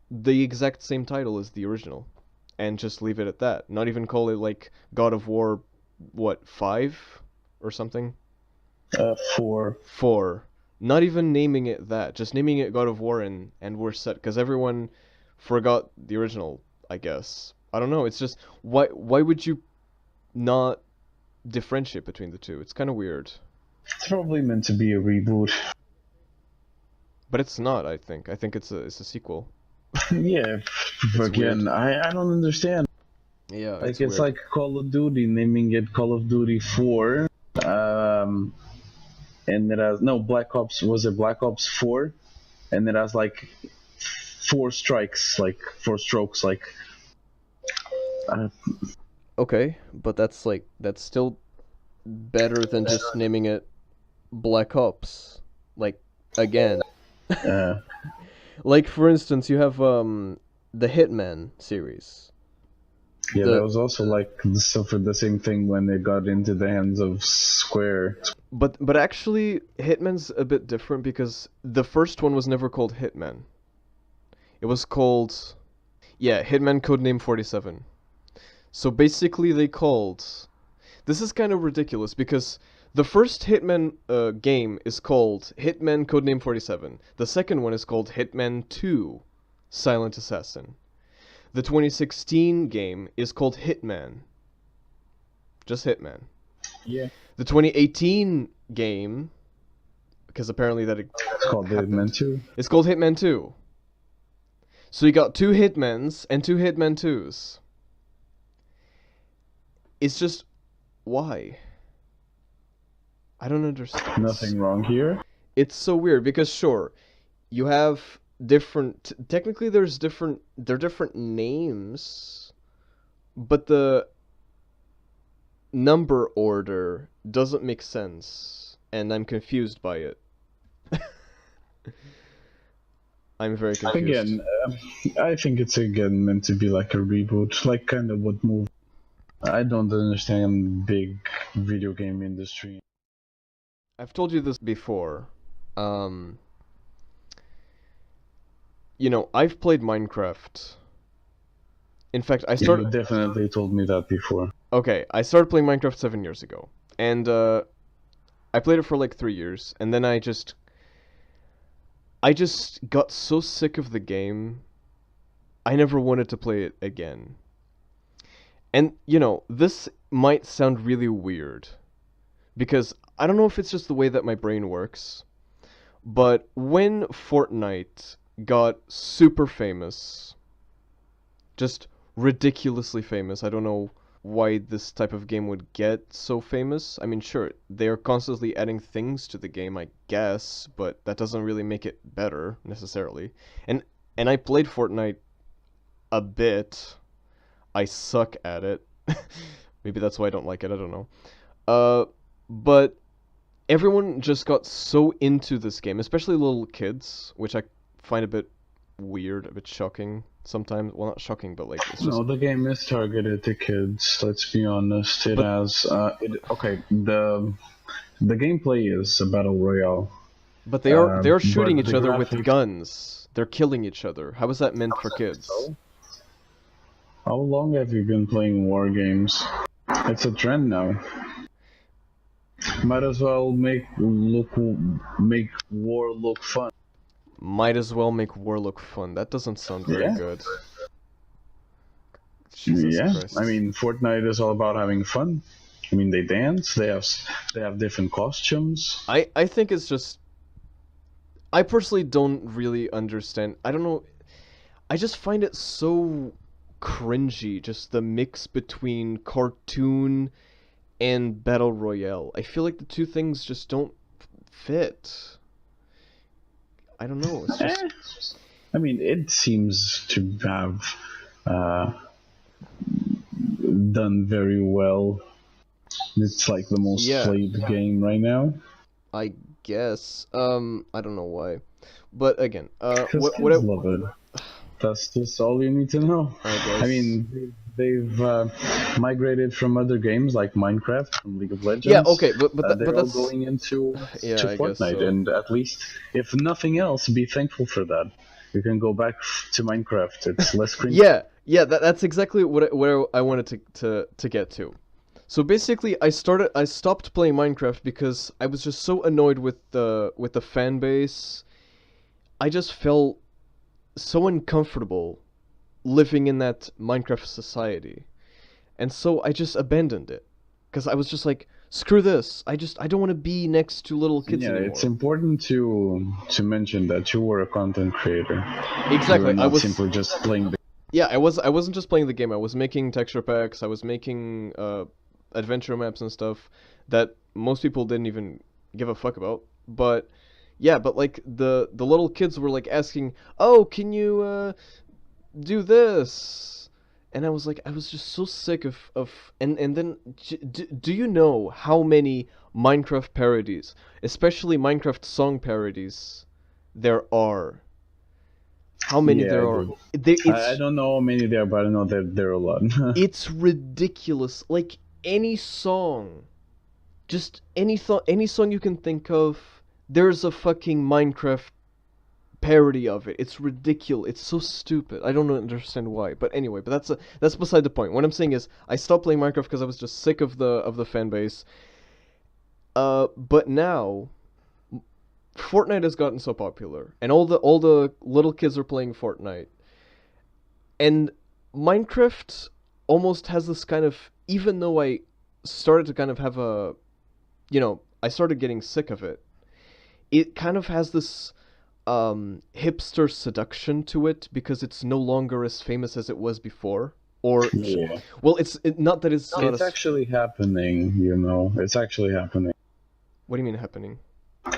the exact same title as the original and just leave it at that. Not even call it like God of War, what, 5 or something?
4.
4. Not even naming it that, just naming it God of War, and we're set, because everyone forgot the original, I guess. I don't know, it's just, why would you not differentiate between the two? It's kind of weird.
It's probably meant to be a reboot.
But it's not, I think. I think it's a sequel.
Yeah, again, I don't understand.
Yeah,
Like
it's
it's
weird.
like Call of Duty, naming it Call of Duty 4, and it has no Black Ops. Was it Black Ops 4? and it has like four strikes, like four strokes, like. Uh,
Okay, but that's still better than just naming it Black Ops. Like again.
uh,
Like for instance, you have the Hitman series.
yeah, that
The
was also like suffered the same thing when it got into the hands of Square.
but actually Hitman's a bit different because the first one was never called Hitman. It was called Hitman Codename 47. So basically they called this is kind of ridiculous because the first Hitman game is called Hitman Codename 47. The second one is called Hitman 2 Silent Assassin. The 2016 game is called Hitman. Just Hitman.
Yeah.
The 2018 game, because apparently that
It's called Hitman 2.
it's called Hitman 2. So you got two Hitmans and two Hitman 2s. It's just why? I don't understand.
Nothing wrong here.
It's so weird because sure, you have different technically they're different names, but the number order doesn't make sense and I'm confused by it. I'm very confused.
Again, I think it's again meant to be like a reboot, like kind of what moved. I don't understand big video game industry.
I've told you this before. You know, I've played Minecraft. In fact, I
You
started
definitely told me that before.
Okay, I started playing Minecraft 7 years ago. And I played it for like 3 years and then I just got so sick of the game. I never wanted to play it again. And you know, this might sound really weird because I don't know if it's just the way that my brain works, but when Fortnite got super famous, just ridiculously famous, I don't know why this type of game would get so famous. I mean, sure, they're constantly adding things to the game, I guess, but that doesn't really make it better necessarily. And I played Fortnite a bit. I suck at it. Maybe that's why I don't like it, I don't know. But everyone just got so into this game, especially little kids, which I find a bit weird, a bit shocking sometimes. Well, not shocking, but like it's just
No, the game is targeted to kids. Let's be honest. It
But-
has okay. The gameplay is a battle royale.
But they are shooting
but
each
the
other with
graphics-
guns. They're killing each other. How is that meant for kids?
So, how long have you been playing war games? It's a trend now. Might as well make war look fun.
Might as well make war look fun. That doesn't sound very
Yeah.
good. Jesus
Yeah,
Christ.
I mean Fortnite is all about having fun. I mean they dance. They have different costumes.
I think it's just I personally don't really understand. I don't know. I just find it so cringy, just the mix between cartoon and battle royale. I feel like the two things just don't fit. I don't know. It's just
I mean, it seems to have done very well. It's like the most
Yeah.
played game right now.
I guess. I don't know why. But again,
Because
what I
kids love it. That's just all you need to know.
guess.
I mean, they've migrated from other games like Minecraft, from League of Legends.
Yeah, okay, but
They're
but
all
that's
going into
Yeah,
to
I guess
Fortnite,
so.
and at least, if nothing else, be thankful for that. You can go back to Minecraft. It's less cringy.
Yeah, that's exactly what I wanted to get to. So basically, I stopped playing Minecraft because I was just so annoyed with the fan base. I just felt so uncomfortable living in that Minecraft society. And so I just abandoned it because I was just like, screw this. I don't want to be next to little kids
Yeah,
anymore.
it's important to mention that you were a content creator. You
Exactly.
were
I
not
was
simply just playing the
Yeah, I wasn't just playing the game. I was making texture packs. I was making adventure maps and stuff that most people didn't even give a fuck about. But Yeah, but like the little kids were like asking, "Oh, can you do this?" And I was like, I was just so sick of and then do you know how many Minecraft parodies, especially Minecraft song parodies, there are? How many
Yeah,
there
I
are?
do. I
It's
don't know how many there are, but I know that there are a lot.
it's ridiculous. Like any song, just any song you can think of, there's a fucking Minecraft parody of it. It's ridiculous. It's so stupid. I don't understand why. But anyway, but that's beside the point. What I'm saying is, I stopped playing Minecraft because I was just sick of the fan base. But now Fortnite has gotten so popular, and all the little kids are playing Fortnite, and Minecraft almost has this kind of, even though I started to kind of have a, I started getting sick of it. It kind of has this hipster seduction to it because it's no longer as famous as it was before. Or,
Yeah.
well, not that it's not
It's
as.
actually happening, you know. It's actually happening.
What do you mean happening?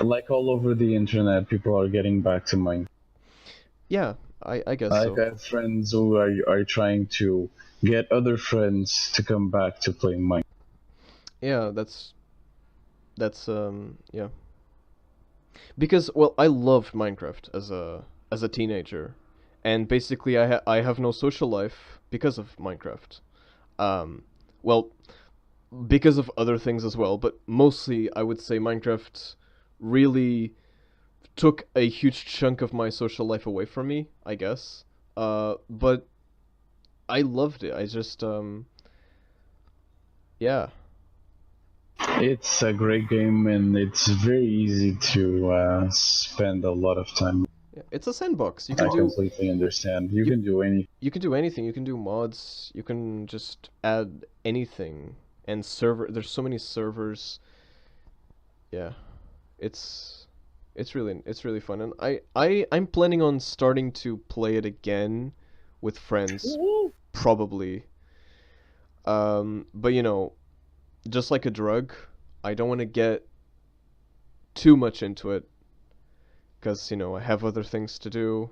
Like all over the internet, people are getting back to Minecraft.
Yeah, I guess
Like
so.
I have friends who are trying to get other friends to come back to play Minecraft.
Yeah, yeah. Because, well, I loved Minecraft as a teenager, and basically I have no social life because of Minecraft. Um, well, because of other things as well, but mostly I would say Minecraft really took a huge chunk of my social life away from me, I guess. But I loved it. I just yeah.
It's a great game, and it's very easy to spend a lot of time.
Yeah, it's a sandbox.
I completely understand. You
you
can do any.
you can do anything. You can do mods. You can just add anything. And there's so many servers. Yeah. It's it's really fun, and I'm planning on starting to play it again with friends, probably. But just like a drug, I don't want to get too much into it because I have other things to do,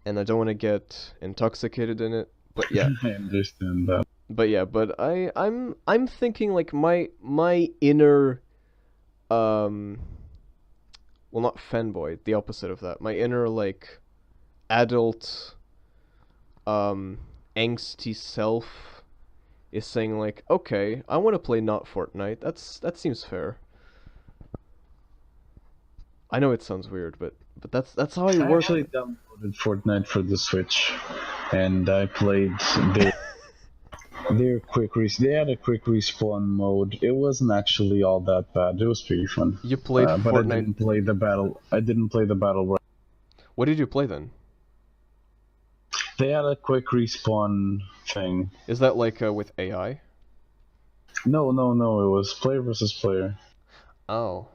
and I don't want to get intoxicated in it. But yeah,
I understand that.
but I'm thinking like my inner um well, not fanboy, the opposite of that. My inner like adult um angsty self is saying like, okay, I want to play not Fortnite. That seems fair. I know it sounds weird, but that's how I
I
work.
actually downloaded Fortnite for the Switch, and I played their they had a quick respawn mode. It wasn't actually all that bad. It was pretty fun.
You played
But I
Fortnite.
didn't play the battle. I didn't play the battle royale.
What did you play then?
They had a quick respawn thing.
Is that like with AI?
No, no, no. It was player versus player.
Oh.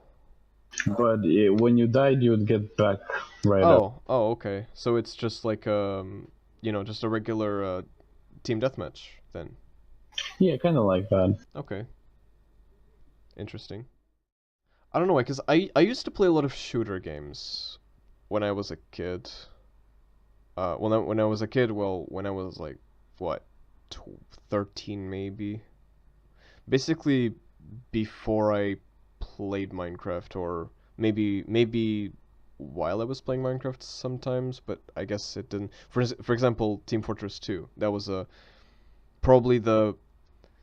But when you died, you would get back right up.
Oh, okay. So it's just like just a regular team deathmatch then.
Yeah, kind of like that.
Okay. Interesting. I don't know why, because I used to play a lot of shooter games when I was a kid. When I was a kid, well, when I was like, what, 13 maybe? Basically, before I played Minecraft, or maybe while I was playing Minecraft sometimes, but I guess it didn't. For example, Team Fortress 2. That was probably the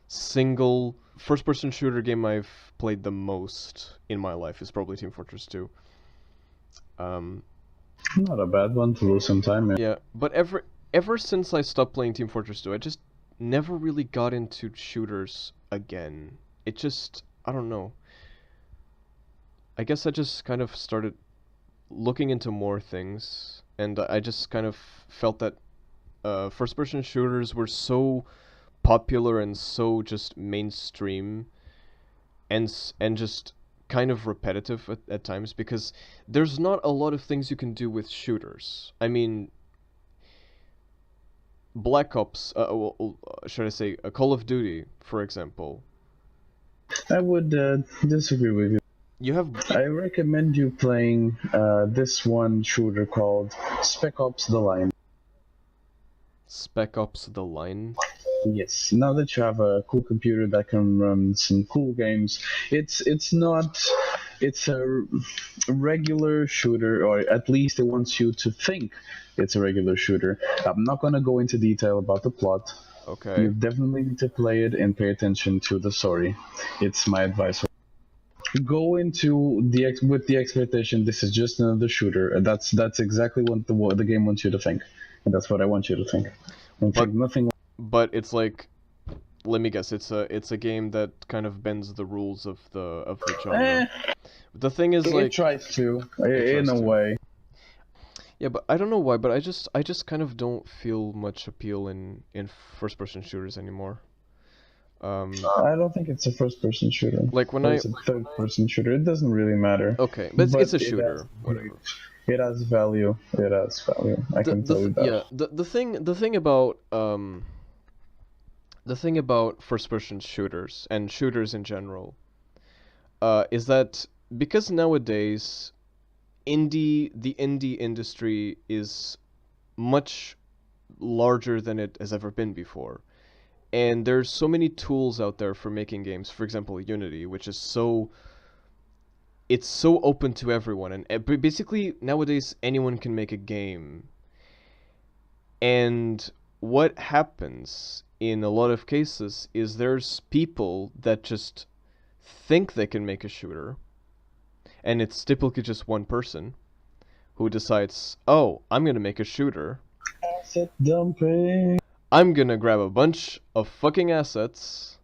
single first-person shooter game I've played the most in my life is probably Team Fortress 2. Um,
Not a bad one to lose some time in.
yeah, but ever since I stopped playing Team Fortress 2, I just never really got into shooters again. It just, I don't know. I guess I just kind of started looking into more things, and I just kind of felt that first-person shooters were so popular and so just mainstream and just kind of repetitive at times because there's not a lot of things you can do with shooters. I mean, Black Ops, should I say, Call of Duty, for example.
I would disagree with you.
You have
I recommend you playing this one shooter called Spec Ops: The Line.
Spec Ops: The Line.
Yes, now that you have a cool computer that can run some cool games, it's not it's a regular shooter, or at least it wants you to think it's a regular shooter. I'm not gonna go into detail about the plot.
Okay.
You definitely need to play it and pay attention to the story. It's my advice. Go into with the expectation this is just another shooter. And that's exactly what the game wants you to think, and that's what I want you to think. And
But
think nothing.
but it's like, let me guess, it's a game that kind of bends the rules of the genre.
Eh,
The thing is,
it
like,
tries to,
it
in
tries
a
to.
way.
Yeah, but I don't know why, but I just kind of don't feel much appeal in first person shooters anymore. Um,
I don't think it's a first-person shooter.
like when
Or
I
it's a third-person shooter. It doesn't really matter.
okay, but it's a
It has
shooter, whatever.
it has value. It has value. I can tell you that.
Yeah, the thing about the thing about first person shooters and shooters in general is that because nowadays the indie industry is much larger than it has ever been before. And there's so many tools out there for making games. For example, Unity, which is it's so open to everyone, and basically nowadays anyone can make a game. And what happens in a lot of cases is there's people that just think they can make a shooter, and it's typically just one person who decides, "Oh, I'm going to make a shooter.
Asset dumping.
I'm going to grab a bunch of fucking assets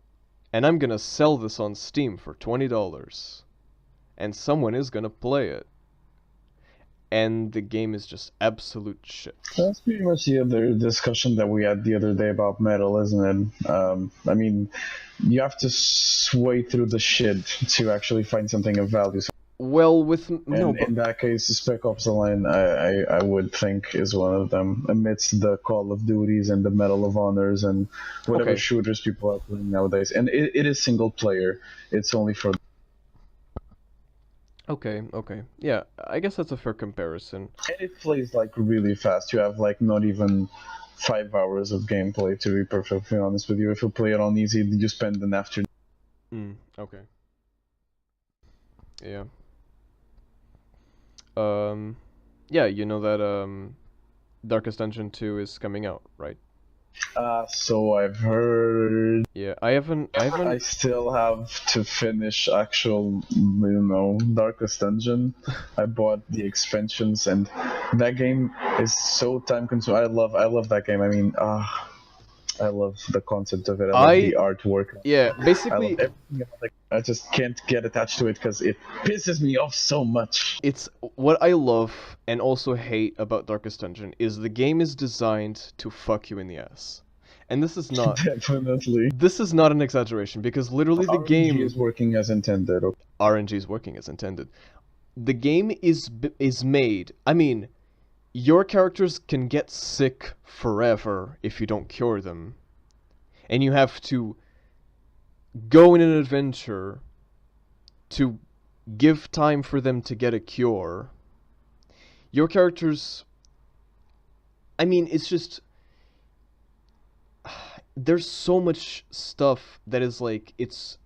and I'm going to sell this on Steam for $20. And someone is going to play it." And the game is just absolute shit.
That's pretty much the other discussion that we had the other day about metal, isn't it? I mean, you have to sway through the shit to actually find something of value.
Well, with
And
no, but
in that case, Spec Ops: The Line, I would think is one of them. Amidst the Call of Duties and the Medal of Honors and whatever
Okay.
shooters people are playing nowadays, and it is single player. It's only for.
okay, yeah, I guess that's a fair comparison.
And it plays like really fast. You have like not even 5 hours of gameplay, to be perfectly honest with you. If you play it on easy, you spend an afternoon.
Okay. Yeah. Yeah, you know that Darkest Dungeon 2 is coming out, right?
So I've heard.
Yeah, I
I still have to finish actual, Darkest Dungeon. I bought the expansions, and that game is so time consuming. I love that game. I mean, I love the concept of it. I love the artwork.
Yeah,
I love
basically
everything about it. I just can't get attached to it because it pisses me off so much.
it's what I love and also hate about Darkest Dungeon is the game is designed to fuck you in the ass. And this is not
Definitely.
this is not an exaggeration because literally the
RNG
game
is working as intended.
RNG is working as intended. The game is made. I mean, your characters can get sick forever if you don't cure them. And you have to go in an adventure to give time for them to get a cure. Your characters, I mean, it's just there's so much stuff that is like it's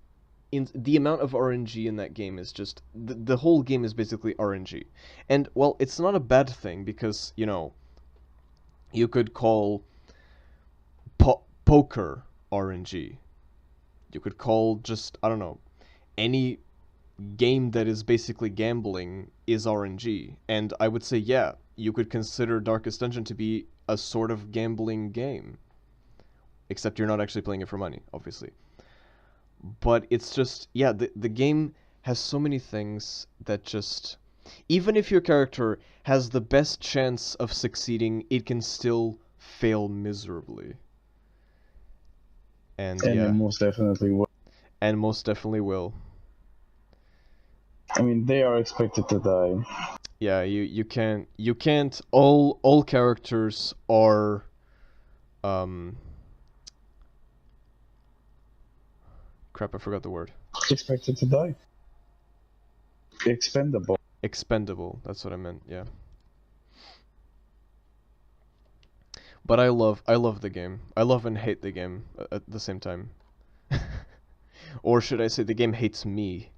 in the amount of RNG in that game is just the whole game is basically RNG. And well, it's not a bad thing because, you could call poker RNG. You could call just, I don't know, any game that is basically gambling is RNG. And I would say, yeah, you could consider Darkest Dungeon to be a sort of gambling game. Except you're not actually playing it for money, obviously. But it's just, yeah, the game has so many things that just, even if your character has the best chance of succeeding, it can still fail miserably. And
And
yeah,
it most definitely will.
and most definitely will.
I mean, they are expected to die.
Yeah, you can't all characters are crap, I forgot the word.
Expected to die. Expendable.
Expendable. That's what I meant. Yeah. But I love the game. I love and hate the game at the same time. Or should I say the game hates me?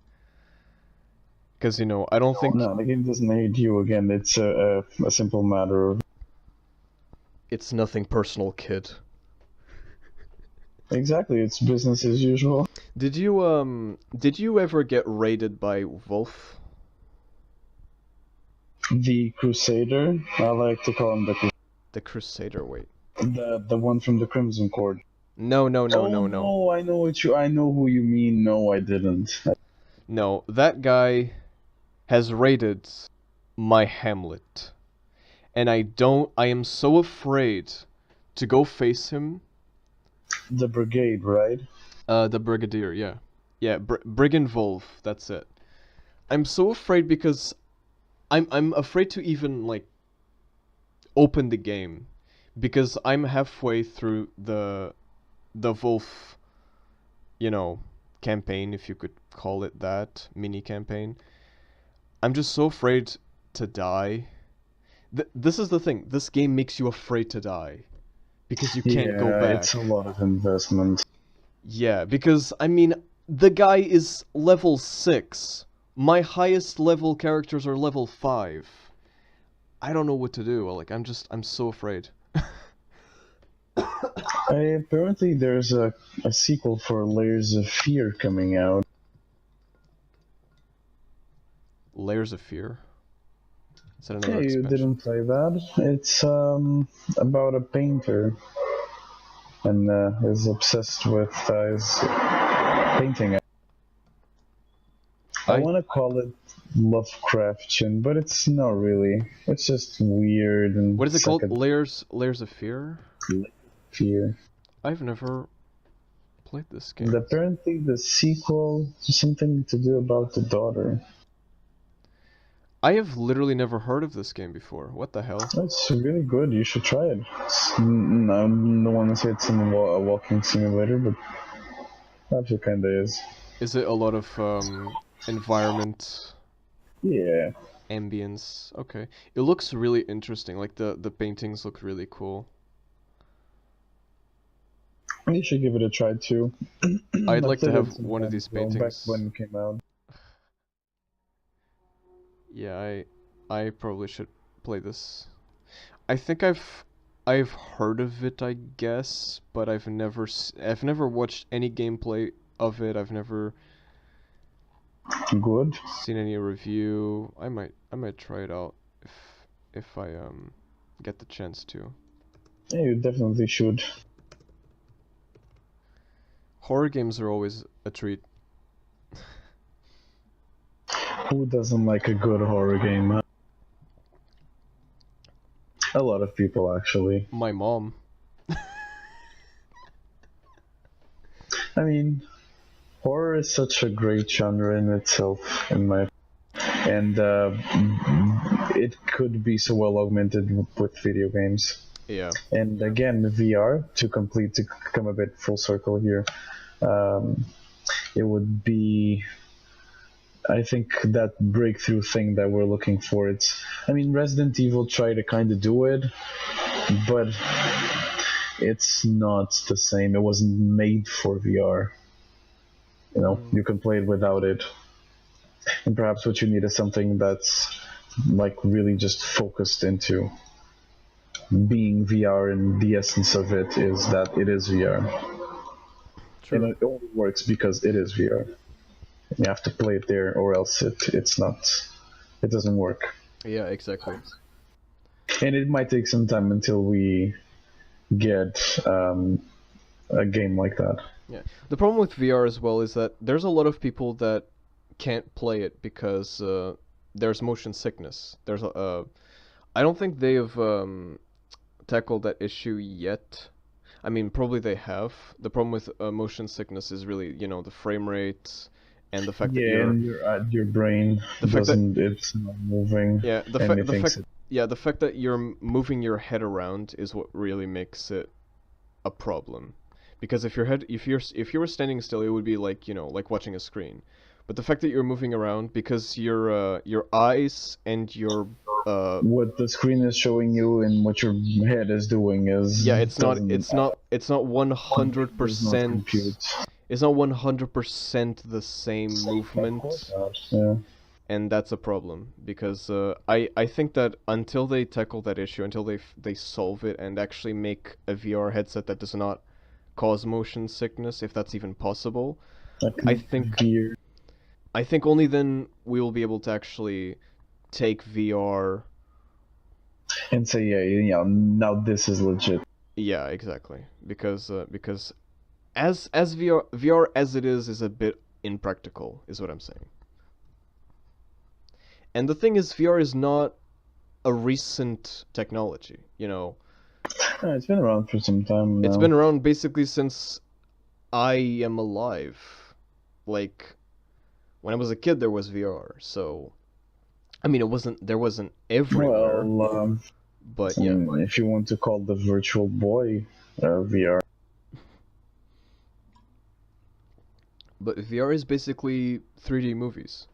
Because, I don't think
No, the game doesn't hate you again. It's a simple matter of
it's nothing personal, kid.
exactly. It's business as usual.
Did you ever get raided by Wolf?
The Crusader. I like to call him
The Crusader, wait.
the one from the Crimson Cord.
No, no, no,
Oh
no, no.
no, I know who you mean. No, I didn't.
No, that guy has raided my Hamlet. And I am so afraid to go face him.
The Brigade, right?
The Brigadier, yeah. Yeah, Brigand Wolf, that's it. I'm so afraid because I'm afraid to even like open the game because I'm halfway through the Wolf, campaign, if you could call it that, mini campaign. I'm just so afraid to die. This is the thing. This game makes you afraid to die because you can't go
Yeah,
back.
it's a lot of investment.
Yeah, because I mean, the guy is level 6. My highest level characters are level 5. I don't know what to do. Like, I'm so afraid.
Apparently, there's a sequel for Layers of Fear coming out.
Layers of Fear. Is that
Yeah,
another
you
expansion?
didn't play that. It's about a painter, and is obsessed with his painting. I
I
want to call it Lovecraftian, but it's not really. It's just weird and
What is it called? Layers of Fear?
Fear.
I've never played this
And
game.
apparently, the sequel is something to do about the daughter.
I have literally never heard of this game before. What the hell?
It's really good. You should try it. I don't want to say it's a walking simulator, but actually kind of is.
Is it a lot of environment,
Yeah.
ambience? Okay. It looks really interesting. Like the paintings look really cool.
You should give it a try too.
I'd
I
like to
played
have
it some
one of
time
these
ago, back
paintings.
when it came out.
Yeah, I probably should play this. I think I've heard of it, I guess, but I've never watched any gameplay of it. I've never
Good.
seen any review. I might try it out if I get the chance to.
Yeah, you definitely should.
Horror games are always a treat.
Who doesn't like a good horror game? Huh? A lot of people, actually.
My mom.
I mean, horror is such a great genre in itself, and it could be so well augmented with video games.
Yeah.
And again, VR to come a bit full circle here. It would be, I think, that breakthrough thing that we're looking for. I mean, Resident Evil tried to kind of do it, but it's not the same. It wasn't made for VR. You can play it without it. And perhaps what you need is something that's like really just focused into being VR, and the essence of it is that it is VR.
True.
And it only works because it is VR. You have to play it there, or else it's not. It doesn't work.
Yeah, exactly.
And it might take some time until we get a game like that.
Yeah. The problem with VR as well is that there's a lot of people that can't play it because there's motion sickness. I don't think they have tackled that issue yet. I mean, probably they have. The problem with motion sickness is really, the frame rate and the fact that
and your brain
The fact that-
it's not moving.
yeah,
and it thinks
the fact that you're moving your head around is what really makes it a problem. Because if you were standing still, it would be like, like watching a screen. But the fact that you're moving around because your eyes and your
What the screen is showing you and what your head is doing is
yeah, it's not
doesn't
it's not it's not
does not
100%.
compute.
It's not 100% the same movement,
Yeah.
and that's a problem because I think that until they tackle that issue, until they solve it and actually make a VR headset that does not cause motion sickness, if that's even possible, I think
Beer.
I think only then we will be able to actually take VR.
And say, yeah, now this is legit.
Yeah, exactly. Because as VR as it is a bit impractical, is what I'm saying. And the thing is, VR is not a recent technology. You know,
It's been around for some time now.
it's been around basically since I am alive. Like when I was a kid, there was VR. So, I mean, there wasn't everywhere,
Well,
but yeah.
if you want to call the Virtual Boy VR.
But VR is basically 3D movies.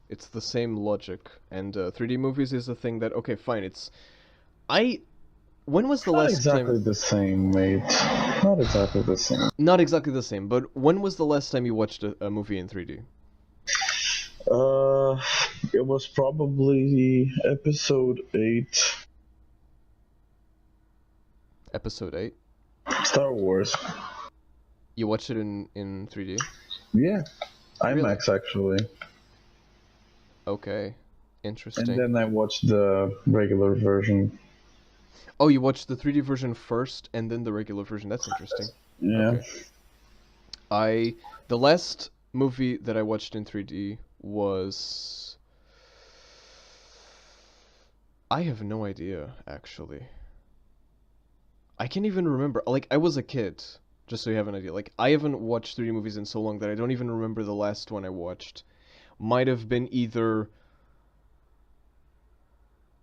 It's the same logic, and 3D movies is a thing that okay, fine. When was the
Not
last
exactly
time?
the same, mate. Not exactly the same.
Not exactly the same, but when was the last time you watched a movie in 3D?
It was probably episode 8,
Episode 8.
Star Wars.
You watched it in 3D?
Yeah,
Really?
IMAX actually.
Okay, interesting.
And then I watched the regular version.
Oh, you watched the 3D version first, and then the regular version. That's interesting.
Yeah.
Okay. The last movie that I watched in 3D was. I have no idea, actually. I can't even remember. Like, I was a kid, just so you have an idea. Like, I haven't watched 3D movies in so long that I don't even remember the last one I watched. Might have been either.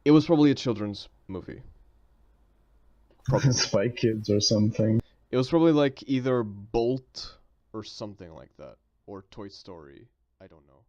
It was probably a children's movie. Probably.
Spy Kids or something.
It was probably like either Bolt or something like that. Or Toy Story. I don't know.